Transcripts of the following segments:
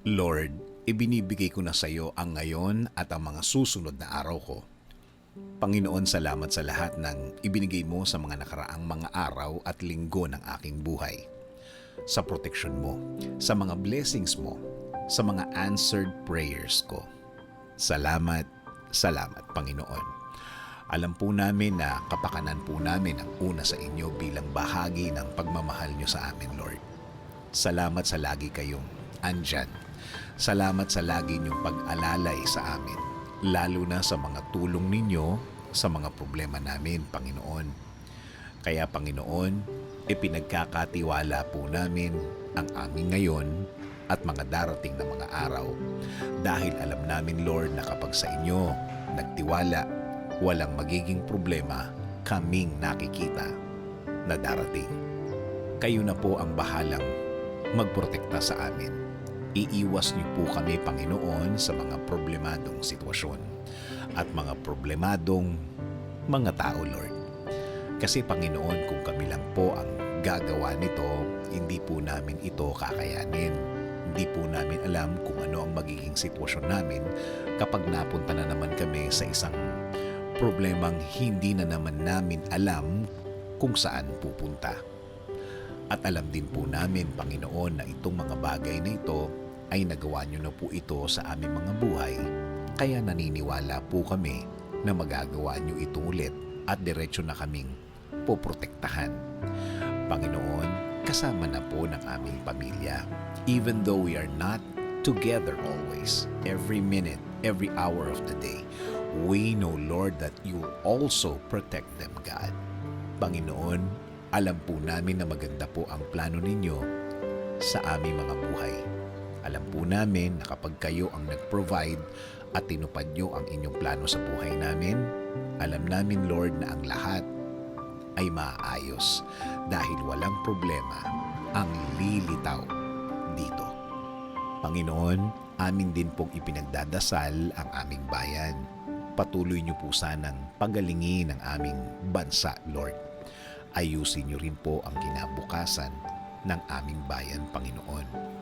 Lord, ibinibigay ko na sa iyo ang ngayon at ang mga susunod na araw ko. Panginoon, salamat sa lahat ng ibinigay mo sa mga nakaraang mga araw at linggo ng aking buhay. Sa proteksyon mo, sa mga blessings mo, sa mga answered prayers ko. Salamat, salamat Panginoon. Alam po namin na kapakanan po namin ang una sa inyo bilang bahagi ng pagmamahal nyo sa amin, Lord. Salamat sa lagi kayong andyan. Salamat sa lagi niyong pag-alalay sa amin, lalo na sa mga tulong ninyo sa mga problema namin, Panginoon. Kaya Panginoon, ipinagkakatiwala po namin ang aming ngayon at mga darating na mga araw. Dahil alam namin, Lord, na kapag sa inyo nagtiwala, walang magiging problema kaming nakikita na darating. Kayo na po ang bahalang magprotekta sa amin. Iiwas niyo po kami, Panginoon, sa mga problemadong sitwasyon at mga problemadong mga tao, Lord. Kasi, Panginoon, kung kami lang po ang gagawa nito, hindi po namin ito kakayanin. Hindi po namin alam kung ano ang magiging sitwasyon namin kapag napunta na naman kami sa isang problemang hindi na naman namin alam kung saan pupunta. At alam din po namin, Panginoon, na itong mga bagay na ito ay nagawa niyo na po ito sa aming mga buhay, kaya naniniwala po kami na magagawa niyo ito ulit at diretso na kaming poprotektahan. Panginoon, kasama na po ng aming pamilya. Even though we are not together always, every minute, every hour of the day, we know, Lord, that you also protect them, God. Panginoon, alam po namin na maganda po ang plano ninyo sa aming mga buhay. Alam po namin na kapag kayo ang nag-provide at tinupad nyo ang inyong plano sa buhay namin, alam namin, Lord, na ang lahat ay maayos dahil walang problema ang lilitaw dito. Panginoon, amin din pong ipinagdadasal ang aming bayan. Patuloy niyo po sanang pagalingin ang aming bansa, Lord. Ayusin niyo rin po ang kinabukasan ng aming bayan, Panginoon.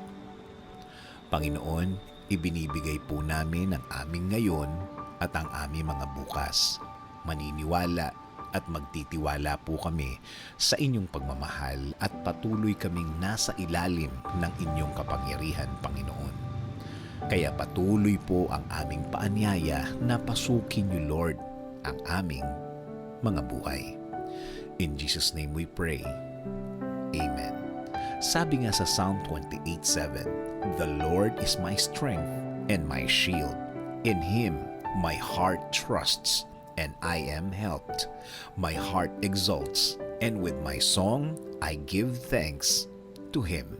Panginoon, ibinibigay po namin ang aming ngayon at ang aming mga bukas. Maniniwala at magtitiwala po kami sa inyong pagmamahal at patuloy kaming nasa ilalim ng inyong kapangyarihan, Panginoon. Kaya patuloy po ang aming paanyaya na pasukin niyo, Lord, ang aming mga buhay. In Jesus' name we pray. Amen. Sabi nga sa Psalm 28:7, "The Lord is my strength and my shield. In Him my heart trusts, and I am helped. My heart exults, and with my song I give thanks to Him."